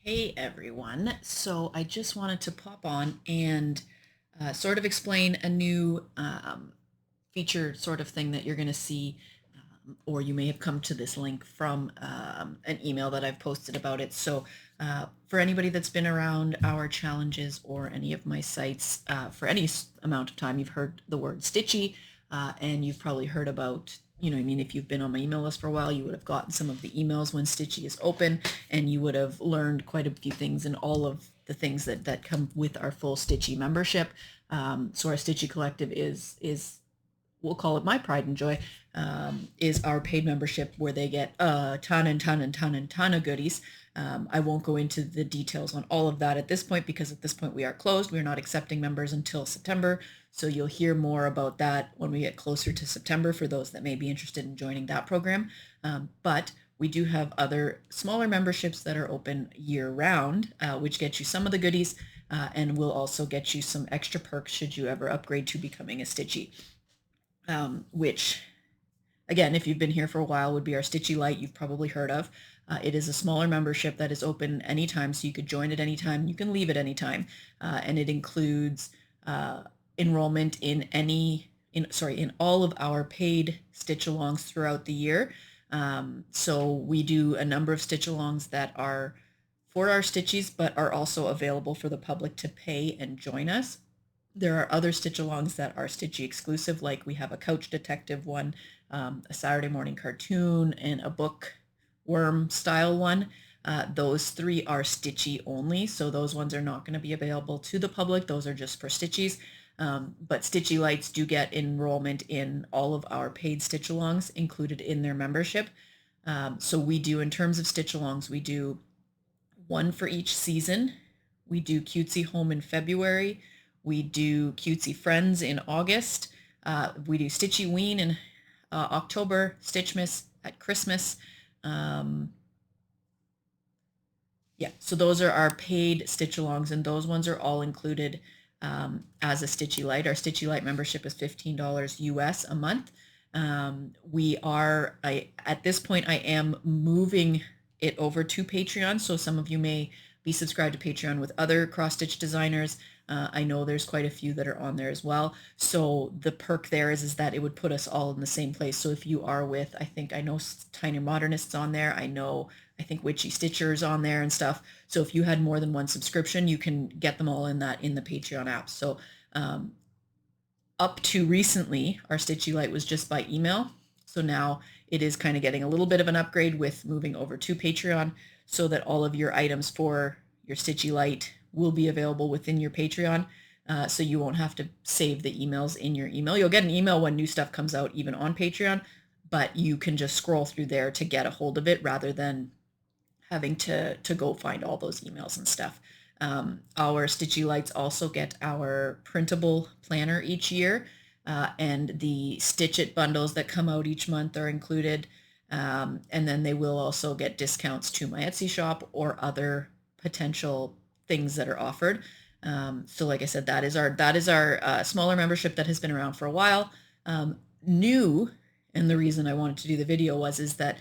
Hey everyone. So I just wanted to pop on and sort of explain a new feature sort of thing that you're going to see, or you may have come to this link from an email that I've posted about it. So for anybody that's been around our challenges or any of my sites for any amount of time, you've heard the word Stitchy, and you've probably heard about, if you've been on my email list for a while, you would have gotten some of the emails when Stitchy is open, and you would have learned quite a few things and all of the things that come with our full Stitchy membership. So our Stitchy Collective is we'll call it my pride and joy, is our paid membership where they get a ton of goodies. I won't go into the details on all of that at this point because at this point we are closed. We're not accepting members until September. So you'll hear more about that when we get closer to September for those that may be interested in joining that program. But we do have other smaller memberships that are open year round, which get you some of the goodies and will also get you some extra perks should you ever upgrade to becoming a Stitchy. Which, again, if you've been here for a while, would be our Stitchy Lite you've probably heard of. It is a smaller membership that is open anytime, so you could join at any time. You can leave at any time, and it includes enrollment in all of our paid stitch-alongs throughout the year. So we do a number of stitch-alongs that are for our Stitchies, but are also available for the public to pay and join us. There are other stitch-alongs that are Stitchy exclusive, like we have a Couch Detective one, a Saturday morning cartoon, and a bookworm style one. Those three are Stitchy only, so those ones are not going to be available to the public. Those are just for Stitchies. But Stitchy Lights do get enrollment in all of our paid stitch-alongs included in their membership. So we do, in terms of stitch-alongs, we do one for each season. We do Cutesy Home in February. We do Cutesy Friends in August. We do Stitchy Ween in October, Stitchmas at Christmas. So those are our paid stitch-alongs, and those ones are all included as a Stitchy Lite. Our Stitchy Lite membership is $15 US a month. At this point, I am moving it over to Patreon, so some of you may be subscribed to Patreon with other cross-stitch designers. I know there's quite a few that are on there as well. So the perk there is that it would put us all in the same place. So if you are with, I know Tiny Modernists on there. I think Witchy Stitcher's on there and stuff. So if you had more than one subscription, you can get them all in the Patreon app. So up to recently, our Stitchy Lite was just by email. So now it is kind of getting a little bit of an upgrade with moving over to Patreon so that all of your items for your Stitchy Lite will be available within your Patreon. So you won't have to save the emails in your email. You'll get an email when new stuff comes out, even on Patreon, but you can just scroll through there to get a hold of it rather than having to go find all those emails and stuff. Our Stitchy Lights also get our printable planner each year, and the Stitch It bundles that come out each month are included. And then they will also get discounts to my Etsy shop or other potential things that are offered. So like I said, that is our smaller membership that has been around for a while. New, and the reason I wanted to do the video is that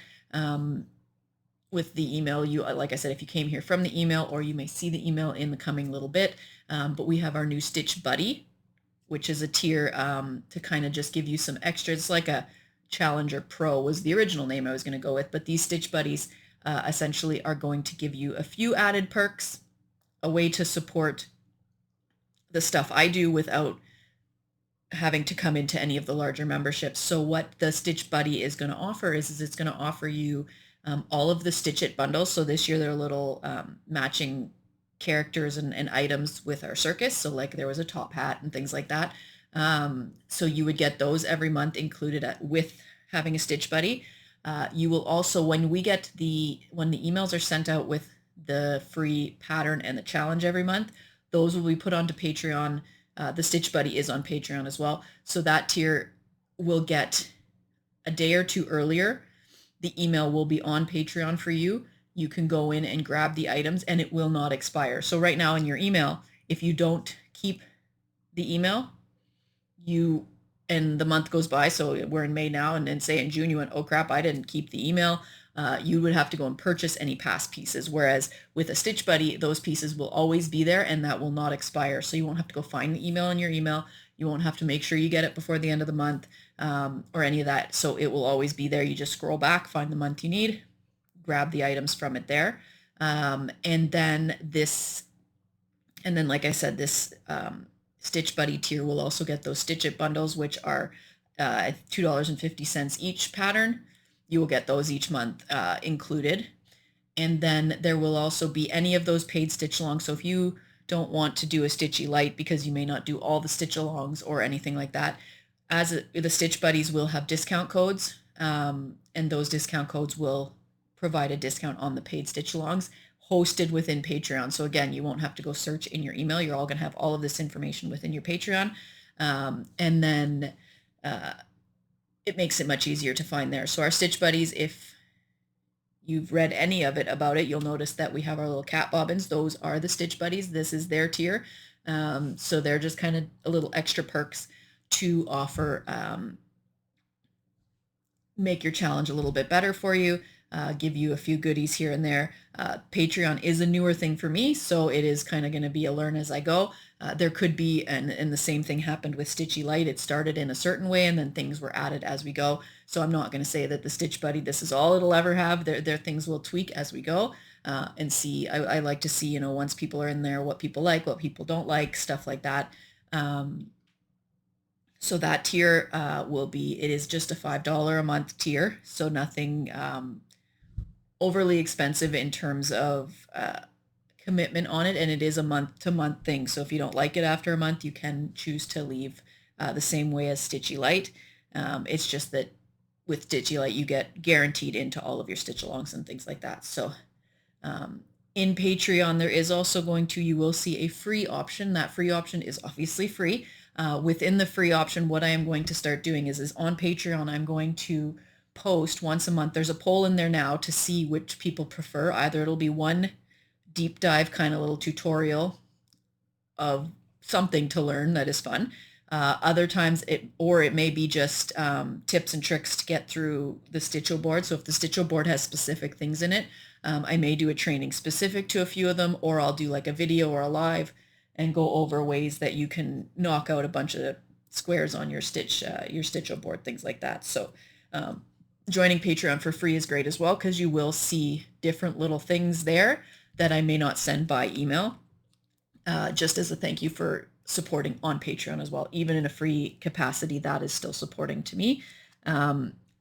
with the email, like I said, if you came here from the email, or you may see the email in the coming little bit, but we have our new Stitch Buddy, which is a tier to kind of just give you some extra. It's like a Challenger Pro was the original name I was going to go with, but these Stitch Buddies essentially are going to give you a few added perks, a way to support the stuff I do without having to come into any of the larger memberships. So what the Stitch Buddy is going to offer is it's going to offer you all of the Stitch It bundles. So this year there are little matching characters and items with our circus. So like there was a top hat and things like that. So you would get those every month included with having a Stitch Buddy. You will also, when the emails are sent out with the free pattern and the challenge every month, those will be put onto Patreon. The Stitch Buddy is on Patreon as well. So that tier will get a day or two earlier. The email will be on Patreon for you. You can go in and grab the items and it will not expire. So right now in your email, if you don't keep the email, and the month goes by, so we're in May now, and then say in June you went, oh crap, I didn't keep the email. you would have to go and purchase any past pieces. Whereas with a Stitch Buddy, those pieces will always be there and that will not expire. So you won't have to go find the email in your email. You won't have to make sure you get it before the end of the month, or any of that. So it will always be there. You just scroll back, find the month you need, grab the items from it there. And then like I said, this Stitch Buddy tier will also get those Stitch It bundles, which are $2.50 each pattern. You will get those each month included. And then there will also be any of those paid stitch alongs. So if you don't want to do a Stitchy Light because you may not do all the stitch alongs or anything like that, the Stitch Buddies will have discount codes, and those discount codes will provide a discount on the paid stitch alongs hosted within Patreon. So again, you won't have to go search in your email. You're all going to have all of this information within your Patreon. And then it makes it much easier to find there. So our Stitch Buddies, if you've read any of it about it, you'll notice that we have our little cat bobbins. Those are the Stitch Buddies. This is their tier. So they're just kind of a little extra perks to offer, make your challenge a little bit better for you, give you a few goodies here and there. Patreon is a newer thing for me, so it is kind of going to be a learn as I go. There could be, and the same thing happened with Stitchy Light. It started in a certain way and then things were added as we go. So I'm not going to say that the Stitch Buddy, this is all it'll ever have. There things will tweak as we go, and see. I like to see, once people are in there, what people like, what people don't like, stuff like that. So that tier it is just a $5 a month tier, so nothing overly expensive in terms of commitment on it, and it is a month-to-month thing. So if you don't like it after a month, you can choose to leave the same way as Stitchy Light. It's just that with Stitchy Light, you get guaranteed into all of your stitch alongs and things like that. So in Patreon, there is also you will see a free option. That free option is obviously free. Within the free option, what I am going to start doing is on Patreon, I'm going to post once a month. There's a poll in there now to see which people prefer. Either it'll be one deep dive kind of little tutorial of something to learn that is fun. Other times it may be just tips and tricks to get through the Stitcho board. So if the Stitcho board has specific things in it, I may do a training specific to a few of them, or I'll do like a video or a live and go over ways that you can knock out a bunch of squares on your Stitcho board, things like that. So joining Patreon for free is great as well, because you will see different little things there that I may not send by email, just as a thank you for supporting on Patreon as well. Even in a free capacity, that is still supporting to me.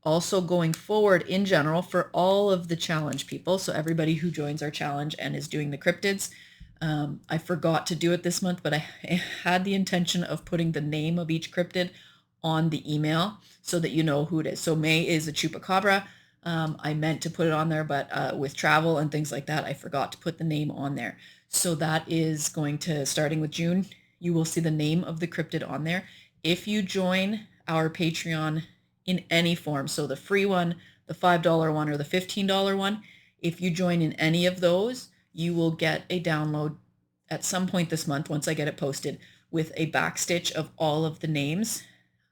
Also going forward in general for all of the challenge people, so everybody who joins our challenge and is doing the cryptids, I forgot to do it this month, but I had the intention of putting the name of each cryptid on the email so that you know who it is. So May is a chupacabra. I meant to put it on there, but with travel and things like that, I forgot to put the name on there. So that is going to, starting with June, you will see the name of the cryptid on there. If you join our Patreon in any form, so the free one, the $5 one, or the $15 one, if you join in any of those, you will get a download at some point this month, once I get it posted, with a backstitch of all of the names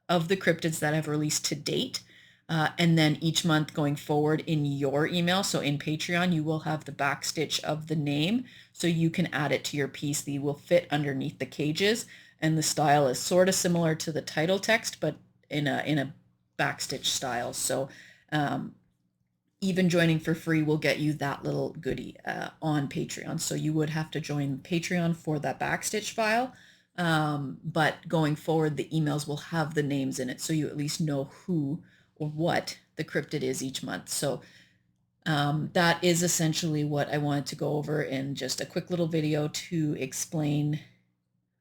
of the cryptids that I've released to date. And then each month going forward in your email, so in Patreon, you will have the backstitch of the name, so you can add it to your piece. They will fit underneath the cages, and the style is sort of similar to the title text, but in a backstitch style. So even joining for free will get you that little goodie on Patreon. So you would have to join Patreon for that backstitch file. But going forward, the emails will have the names in it, so you at least know who or what the cryptid is each month. So that is essentially what I wanted to go over in just a quick little video to explain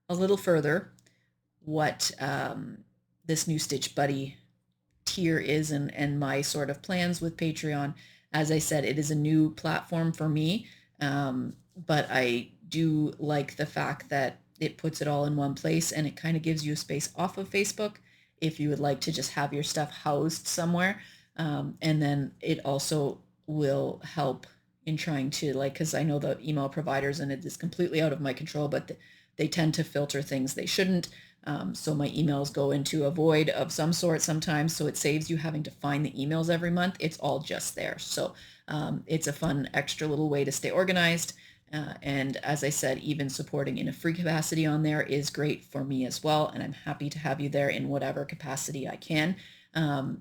a little further what this new Stitch Buddy tier is and my sort of plans with Patreon. As I said, it is a new platform for me, but I do like the fact that it puts it all in one place, and it kind of gives you a space off of Facebook if you would like to just have your stuff housed somewhere. And then it also will help in trying to, like, because I know the email providers, and it is completely out of my control, but they tend to filter things they shouldn't. So my emails go into a void of some sort sometimes, so it saves you having to find the emails every month. It's all just there. So it's a fun extra little way to stay organized. And as I said, even supporting in a free capacity on there is great for me as well. And I'm happy to have you there in whatever capacity I can.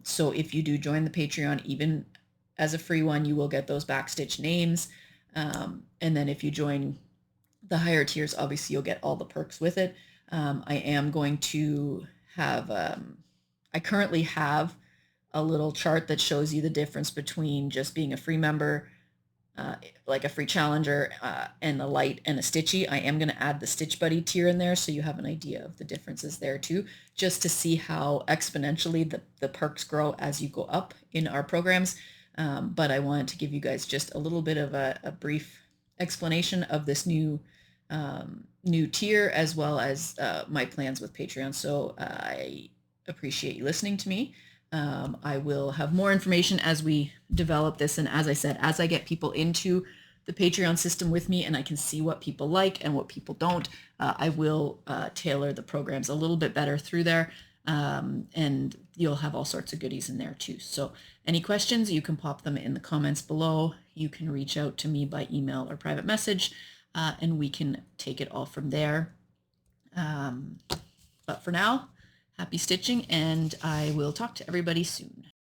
So if you do join the Patreon, even as a free one, you will get those backstitch names. And then if you join the higher tiers, obviously you'll get all the perks with it. I am going to have, I currently have a little chart that shows you the difference between just being a free member, like a free challenger, and a light and a stitchy. I am going to add the Stitch Buddy tier in there so you have an idea of the differences there too, just to see how exponentially the perks grow as you go up in our programs. But I wanted to give you guys just a little bit of a brief explanation of this new tier, as well as my plans with Patreon. So I appreciate you listening to me. I will have more information as we develop this. And as I said, as I get people into the Patreon system with me and I can see what people like and what people don't, I will tailor the programs a little bit better through there. And you'll have all sorts of goodies in there too. So any questions, you can pop them in the comments below. You can reach out to me by email or private message, and we can take it all from there. But for now, happy stitching, and I will talk to everybody soon.